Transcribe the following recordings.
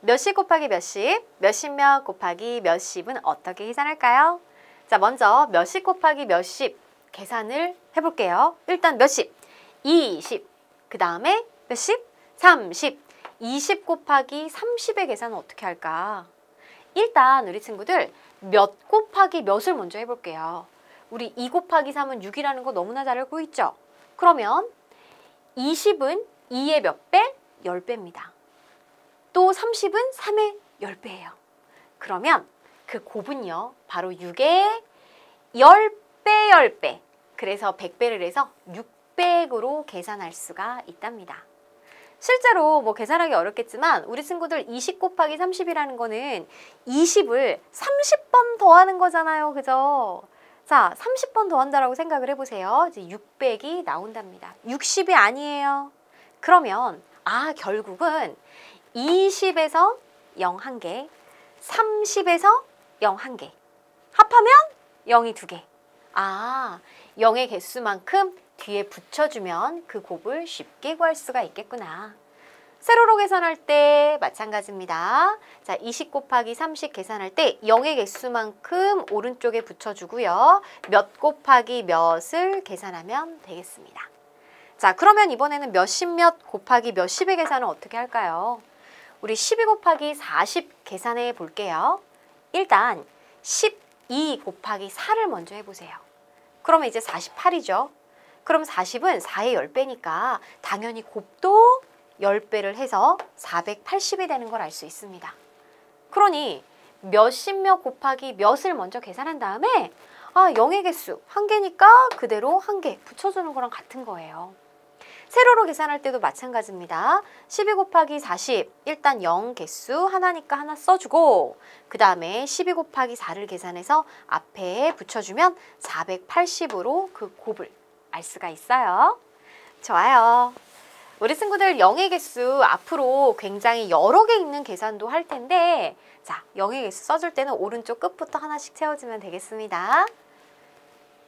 몇십 곱하기 몇십, 몇십몇 곱하기 몇십은 어떻게 계산할까요? 자, 먼저 몇십 곱하기 몇십 계산을 해볼게요. 일단 몇십, 20, 그 다음에 몇십, 30, 20 곱하기 30의 계산은 어떻게 할까? 일단 우리 친구들 몇 곱하기 몇을 먼저 해볼게요. 우리 2 곱하기 3은 6이라는 거 너무나 잘 알고 있죠? 그러면 20은 2의 몇 배? 10배입니다. 또 30은 3의 10배예요. 그러면 그 곱은요, 바로 6의 10배 10배. 그래서 100배를 해서 600으로 계산할 수가 있답니다. 실제로 뭐 계산하기 어렵겠지만 우리 친구들 20 곱하기 30이라는 거는 20을 30번 더하는 거잖아요. 그죠? 자, 30번 더한다라고 생각을 해보세요. 이제 600이 나온답니다. 60이 아니에요. 그러면 결국은 20에서 0 1개, 30에서 0 1개, 합하면 0이 2개. 0의 개수만큼 뒤에 붙여주면 그 곱을 쉽게 구할 수가 있겠구나. 세로로 계산할 때 마찬가지입니다. 자, 20 곱하기 30 계산할 때 0의 개수만큼 오른쪽에 붙여주고요. 몇 곱하기 몇을 계산하면 되겠습니다. 자, 그러면 이번에는 몇십몇 곱하기 몇십의 계산은 어떻게 할까요? 우리 12 곱하기 40 계산해 볼게요. 일단 12 곱하기 4를 먼저 해보세요. 그러면 이제 48이죠. 그럼 40은 4의 10배니까 당연히 곱도 10배를 해서 480이 되는 걸 알 수 있습니다. 그러니 몇십몇 곱하기 몇을 먼저 계산한 다음에 0의 개수 1개니까 그대로 1개 붙여주는 거랑 같은 거예요. 세로로 계산할 때도 마찬가지입니다. 12 곱하기 40, 일단 0 개수 하나니까 하나 써주고 그 다음에 12 곱하기 4를 계산해서 앞에 붙여주면 480으로 그 곱을 알 수가 있어요. 좋아요. 우리 친구들 0의 개수 앞으로 굉장히 여러 개 있는 계산도 할 텐데 자, 0의 개수 써줄 때는 오른쪽 끝부터 하나씩 채워주면 되겠습니다.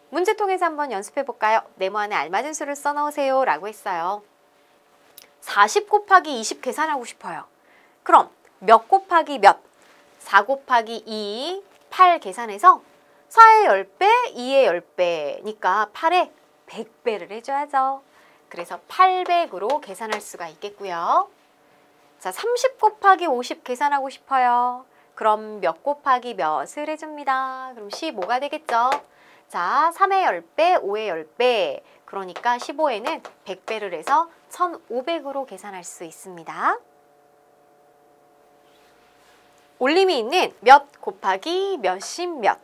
문제통에서 한번 연습해 볼까요? 네모 안에 알맞은 수를 써넣으세요 라고 했어요. 40 곱하기 20 계산하고 싶어요. 그럼 몇 곱하기 몇? 4 곱하기 2, 8 계산해서 4의 10배, 2의 10배니까 8에 100배를 해줘야죠. 그래서 800으로 계산할 수가 있겠고요. 자, 30 곱하기 50 계산하고 싶어요. 그럼 몇 곱하기 몇을 해줍니다. 그럼 15가 되겠죠. 자, 3의 10배, 5의 10배. 그러니까 15에는 100배를 해서 1500으로 계산할 수 있습니다. 올림이 있는 몇 곱하기 몇십 몇.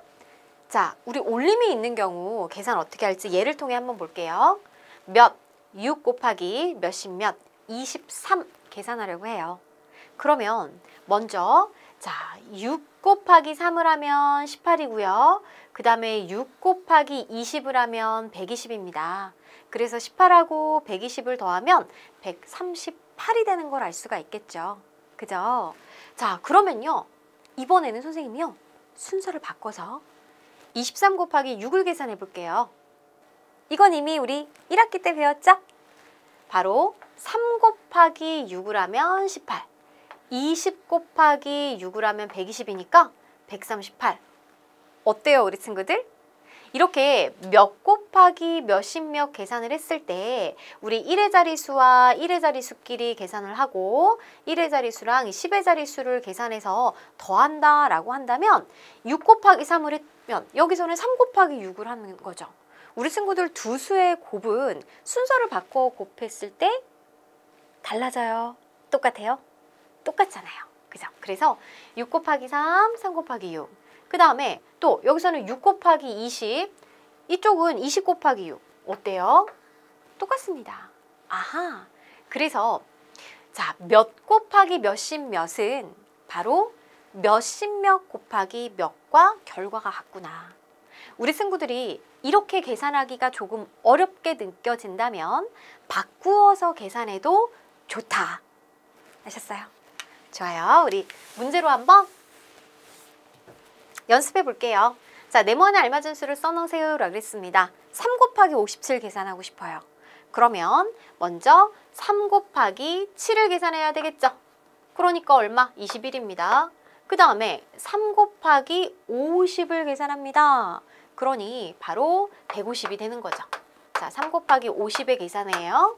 자, 우리 올림이 있는 경우 계산 어떻게 할지 예를 통해 한번 볼게요. 몇, 6 곱하기 몇십 몇, 23 계산하려고 해요. 그러면 먼저 자, 6 곱하기 3을 하면 18이고요. 그 다음에 6 곱하기 20을 하면 120입니다. 그래서 18하고 120을 더하면 138이 되는 걸 알 수가 있겠죠. 그죠? 자, 그러면요. 이번에는 선생님이요. 순서를 바꿔서 23 곱하기 6을 계산해 볼게요. 이건 이미 우리 1학기 때 배웠죠? 바로 3 곱하기 6을 하면 18. 20 곱하기 6을 하면 120이니까 138. 어때요, 우리 친구들? 이렇게 몇 곱하기 몇십 몇 계산을 했을 때 우리 1의 자리수와 1의 자리수끼리 계산을 하고 1의 자리수랑 10의 자리수를 계산해서 더한다 라고 한다면 6 곱하기 3을 했면 여기서는 3 곱하기 6을 하는 거죠. 우리 친구들 두 수의 곱은 순서를 바꿔 곱했을 때 달라져요. 똑같아요? 똑같잖아요. 그죠? 그래서 6 곱하기 3, 3 곱하기 6. 그 다음에 또 여기서는 6 곱하기 20, 이쪽은 20 곱하기 6. 어때요? 똑같습니다. 아하. 그래서 자, 몇 곱하기 몇십 몇은 바로 몇십 몇 곱하기 몇과 결과가 같구나. 우리 친구들이 이렇게 계산하기가 조금 어렵게 느껴진다면 바꾸어서 계산해도 좋다. 아셨어요? 좋아요. 우리 문제로 한번 연습해 볼게요. 자, 네모안에 알맞은 수를 써놓으세요 라고 했습니다. 3 곱하기 57 계산하고 싶어요. 그러면 먼저 3 곱하기 7을 계산해야 되겠죠. 그러니까 얼마? 21입니다. 그 다음에 3 곱하기 50을 계산합니다. 그러니 바로 150이 되는 거죠. 자, 3 곱하기 50의 계산이에요.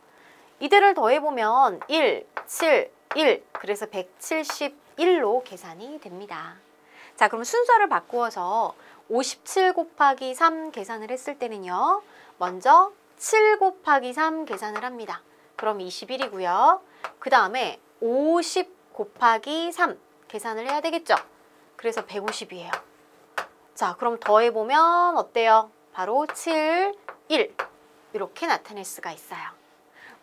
이들을 더해보면 1, 7, 1, 그래서 171로 계산이 됩니다. 자, 그럼 순서를 바꾸어서 57 곱하기 3 계산을 했을 때는요. 먼저 7 곱하기 3 계산을 합니다. 그럼 21이고요. 그 다음에 50 곱하기 3 계산을 해야 되겠죠. 그래서 150이에요. 자, 그럼 더해보면 어때요? 바로 7, 1 이렇게 나타낼 수가 있어요.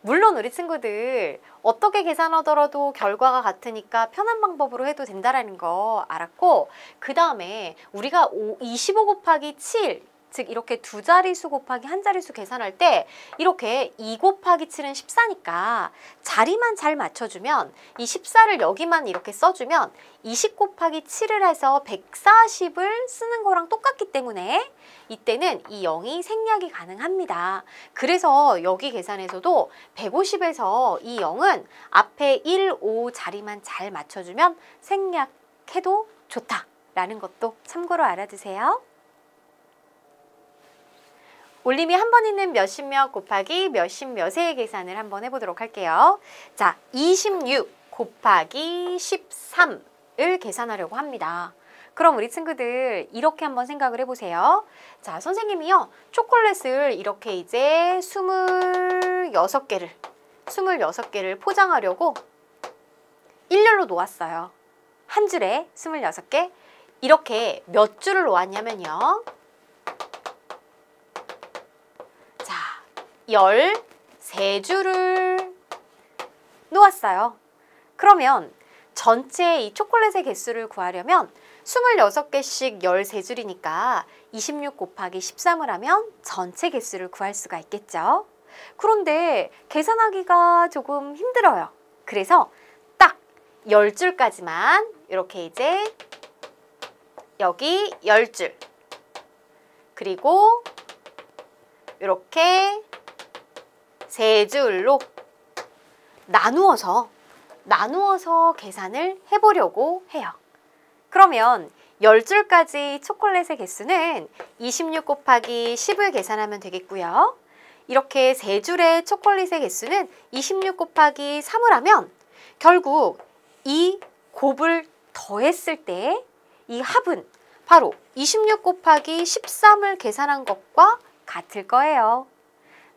물론 우리 친구들 어떻게 계산하더라도 결과가 같으니까 편한 방법으로 해도 된다는 거 알았고, 그 다음에 우리가 25 곱하기 7, 즉 이렇게 두 자릿수 곱하기 한 자릿수 계산할 때 이렇게 2 곱하기 7은 14니까 자리만 잘 맞춰주면 이 14를 여기만 이렇게 써주면 20 곱하기 7을 해서 140을 쓰는 거랑 똑같기 때문에 이때는 이 0이 생략이 가능합니다. 그래서 여기 계산에서도 150에서 이 0은 앞에 1, 5 자리만 잘 맞춰주면 생략해도 좋다라는 것도 참고로 알아두세요. 올림이 한 번 있는 몇십 몇 곱하기 몇십 몇의 계산을 한번 해보도록 할게요. 자, 26 곱하기 13을 계산하려고 합니다. 그럼 우리 친구들 이렇게 한번 생각을 해보세요. 자, 선생님이요. 초콜릿을 이렇게 이제 26개를 포장하려고 일렬로 놓았어요. 한 줄에 26개. 이렇게 몇 줄을 놓았냐면요. 13줄을 놓았어요. 그러면 전체 이 초콜릿의 개수를 구하려면 26개씩 13줄이니까 26 곱하기 13을 하면 전체 개수를 구할 수가 있겠죠. 그런데 계산하기가 조금 힘들어요. 그래서 딱 10줄까지만 이렇게 이제 여기 10줄, 그리고 이렇게 3줄로 나누어서 계산을 해보려고 해요. 그러면 10줄까지 초콜릿의 개수는 26 곱하기 10을 계산하면 되겠고요. 이렇게 3줄의 초콜릿의 개수는 26 곱하기 3을 하면 결국 이 곱을 더했을 때 이 합은 바로 26 곱하기 13을 계산한 것과 같을 거예요.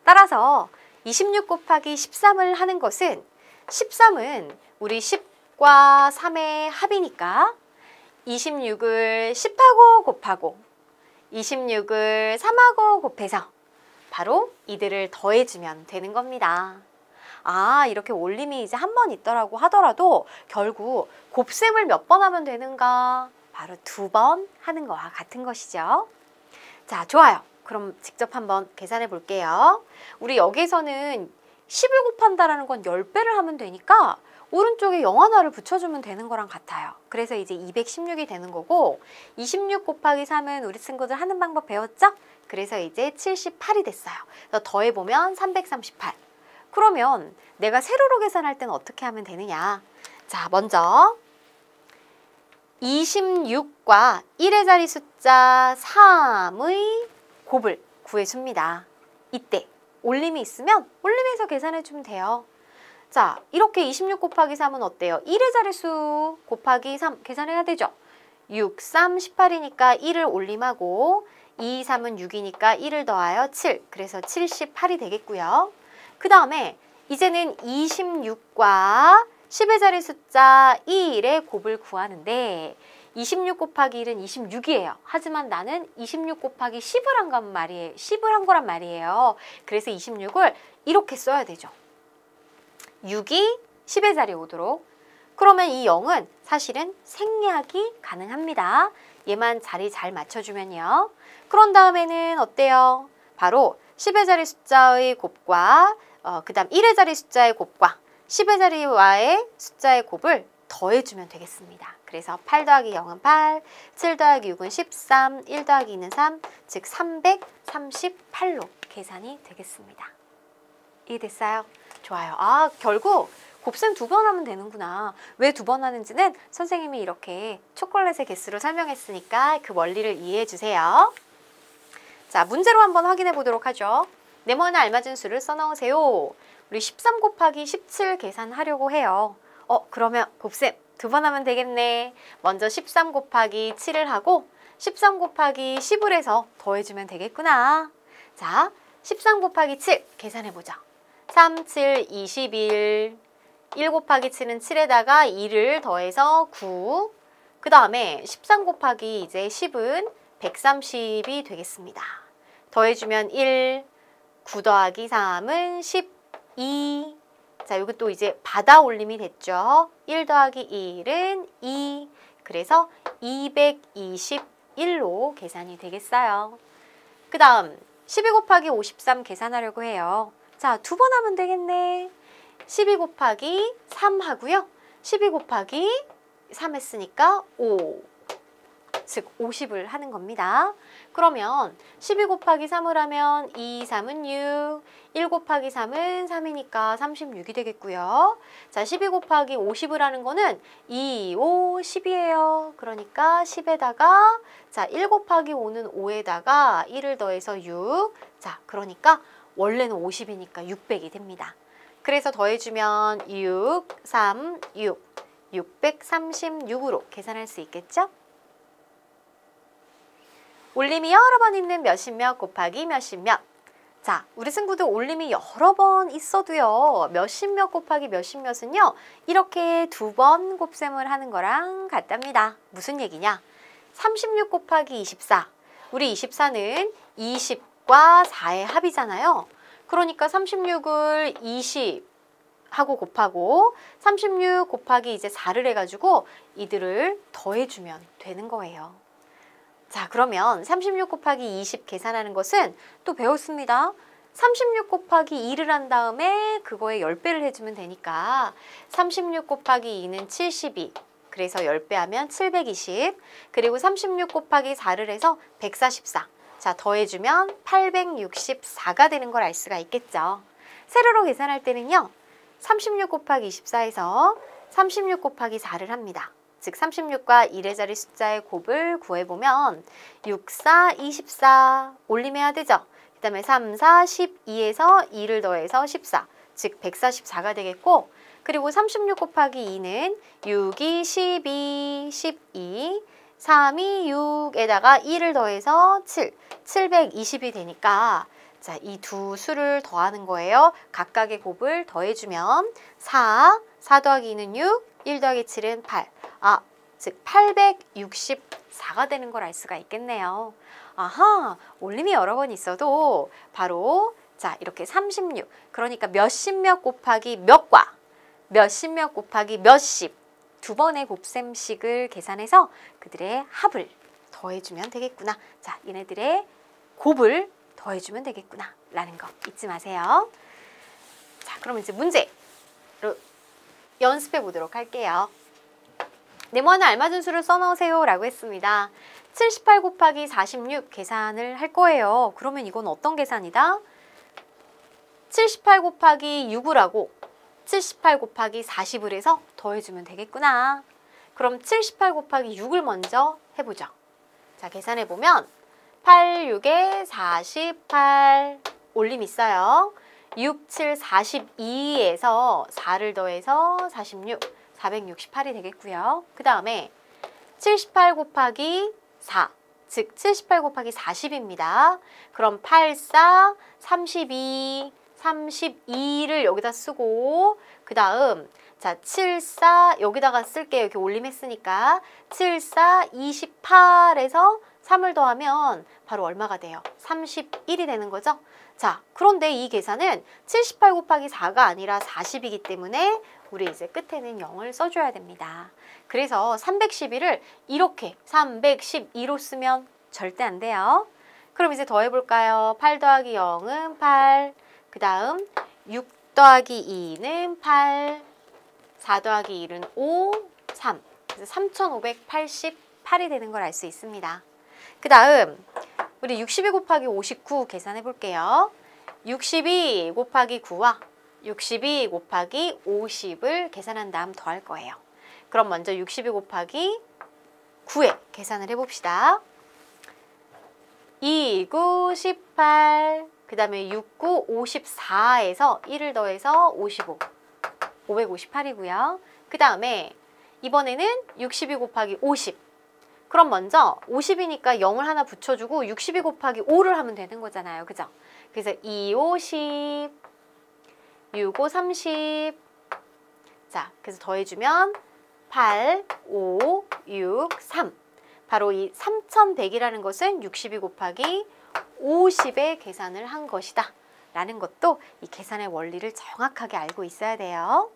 따라서 26 곱하기 13을 하는 것은 13은 우리 10과 3의 합이니까 26을 10하고 곱하고 26을 3하고 곱해서 바로 이들을 더해주면 되는 겁니다. 아, 이렇게 올림이 이제 한 번 있더라고 하더라도 결국 곱셈을 몇 번 하면 되는가? 바로 2번 하는 거와 같은 것이죠. 자, 좋아요. 그럼 직접 한번 계산해 볼게요. 우리 여기서는 10을 곱한다라는 건 10배를 하면 되니까 오른쪽에 0 하나를 붙여주면 되는 거랑 같아요. 그래서 이제 216이 되는 거고 26 곱하기 3은 우리 친구들 하는 방법 배웠죠? 그래서 이제 78이 됐어요. 그래서 더해보면 338. 그러면 내가 세로로 계산할 때는 어떻게 하면 되느냐? 자, 먼저 26과 1의 자리 숫자 3의 곱을 구해줍니다. 이때 올림이 있으면 올림에서 계산해주면 돼요. 자, 이렇게 26 곱하기 3은 어때요? 1의 자릿수 곱하기 3 계산해야 되죠. 6, 3, 18이니까 1을 올림하고 2, 3은 6이니까 1을 더하여 7. 그래서 78이 되겠고요. 그 다음에 이제는 26과 10의 자리 숫자 1의 곱을 구하는데 26 곱하기 1은 26이에요. 하지만 나는 26 곱하기 10을 한 거란 말이에요. 그래서 26을 이렇게 써야 되죠. 6이 10의 자리에 오도록. 그러면 이 0은 사실은 생략이 가능합니다. 얘만 자리 잘 맞춰주면요. 그런 다음에는 어때요? 바로 10의 자리 숫자의 곱과 그 다음 1의 자리 숫자의 곱과 10의 자리와의 숫자의 곱을 더해주면 되겠습니다. 그래서 8 더하기 0은 8, 7 더하기 6은 13, 1 더하기 2는 3, 즉 338로 계산이 되겠습니다. 이해됐어요? 좋아요. 아, 결국 곱셈 2번 하면 되는구나. 왜 2번 하는지는 선생님이 이렇게 초콜릿의 개수로 설명했으니까 그 원리를 이해해 주세요. 자, 문제로 한번 확인해 보도록 하죠. 네모나 알맞은 수를 써넣으세요. 우리 13 곱하기 17 계산하려고 해요. 그러면 곱셈 2번 하면 되겠네. 먼저 13 곱하기 7을 하고 13 곱하기 10을 해서 더해주면 되겠구나. 자, 13 곱하기 7 계산해보자. 3, 7, 21. 1 곱하기 7은 7에다가 2를 더해서 9. 그 다음에 13 곱하기 이제 10은 130이 되겠습니다. 더해주면 1, 9 더하기 3은 12. 자, 여기 또 이제 받아 올림이 됐죠. 1 더하기 1은 2. 그래서 221로 계산이 되겠어요. 그 다음 12 곱하기 53 계산하려고 해요. 자, 2번 하면 되겠네. 12 곱하기 3 하고요. 12 곱하기 3 했으니까 5. 즉 50을 하는 겁니다. 그러면 12 곱하기 3을 하면 2, 3은 6, 1 곱하기 3은 3이니까 36이 되겠고요. 자, 12 곱하기 50을 하는 거는 2, 5, 10이에요. 그러니까 10에다가 자, 1 곱하기 5는 5에다가 1을 더해서 6. 자, 그러니까 원래는 50이니까 600이 됩니다. 그래서 더해주면 6, 3, 6, 636으로 계산할 수 있겠죠? 올림이 여러 번 있는 몇십몇 곱하기 몇십몇. 자, 우리 친구들 올림이 여러 번 있어도요. 몇십몇 곱하기 몇십몇은요. 이렇게 2번 곱셈을 하는 거랑 같답니다. 무슨 얘기냐? 36 곱하기 24. 우리 24는 20과 4의 합이잖아요. 그러니까 36을 20 하고 곱하고 36 곱하기 이제 4를 해가지고 이들을 더해주면 되는 거예요. 자, 그러면 36 곱하기 20 계산하는 것은 또 배웠습니다. 36 곱하기 2를 한 다음에 그거에 10배를 해주면 되니까 36 곱하기 2는 72. 그래서 10배 하면 720. 그리고 36 곱하기 4를 해서 144. 자, 더해주면 864가 되는 걸 알 수가 있겠죠. 세로로 계산할 때는요. 36 곱하기 24에서 36 곱하기 4를 합니다. 즉 36과 1의 자리 숫자의 곱을 구해보면 6, 4, 24 올림해야 되죠. 그 다음에 3, 4, 12에서 2를 더해서 14, 즉 144가 되겠고 그리고 36 곱하기 2는 6, 2, 12, 12, 3, 2, 6에다가 2를 더해서 7, 720이 되니까 자, 이 두 수를 더하는 거예요. 각각의 곱을 더해주면 4, 4 더하기 2는 6, 1 더하기 7은 8. 즉 864가 되는 걸 알 수가 있겠네요. 아하, 올림이 여러 번 있어도 바로 자, 이렇게 36. 그러니까 몇십몇 곱하기 몇과 몇십몇 곱하기 몇십 2번의 곱셈식을 계산해서 그들의 합을 더해주면 되겠구나. 자, 얘네들의 곱을 더해주면 되겠구나 라는 거 잊지 마세요. 자, 그럼 이제 문제로 연습해 보도록 할게요. 네모나 알맞은 수를 써넣으세요 라고 했습니다. 78 곱하기 46 계산을 할 거예요. 그러면 이건 어떤 계산이다? 78 곱하기 6을 하고 78 곱하기 40을 해서 더해주면 되겠구나. 그럼 78 곱하기 6을 먼저 해보죠. 자, 계산해보면 8, 6에 48 올림 있어요. 6, 7, 42에서 4를 더해서 46, 468이 되겠고요. 그 다음에 78 곱하기 4, 즉 78 곱하기 40입니다. 그럼 8, 4, 32, 32를 여기다 쓰고 그 다음 자 7, 4 여기다가 쓸게요. 이렇게 올림했으니까 7, 4, 28에서 3을 더하면 바로 얼마가 돼요? 31이 되는 거죠? 자, 그런데 이 계산은 78 곱하기 4가 아니라 40이기 때문에 우리 이제 끝에는 0을 써줘야 됩니다. 그래서 312를 이렇게 312로 쓰면 절대 안 돼요. 그럼 이제 더해볼까요? 8 더하기 0은 8, 그 다음 6 더하기 2는 8, 4 더하기 1은 5, 3. 그래서 3588이 되는 걸 알 수 있습니다. 그 다음 우리 62 곱하기 59 계산해 볼게요. 62 곱하기 9와 62 곱하기 50을 계산한 다음 더할 거예요. 그럼 먼저 62 곱하기 9에 계산을 해봅시다. 2, 9, 18, 그 다음에 6, 9, 54에서 1을 더해서 55, 558이고요. 그 다음에 이번에는 62 곱하기 50. 그럼 먼저 50이니까 0을 하나 붙여주고 62 곱하기 5를 하면 되는 거잖아요. 그죠? 그래서 2, 5, 10, 6, 5, 30. 자, 그래서 더해주면 8, 5, 6, 3. 바로 이 3100이라는 것은 62 곱하기 50의 계산을 한 것이다 라는 것도 이 계산의 원리를 정확하게 알고 있어야 돼요.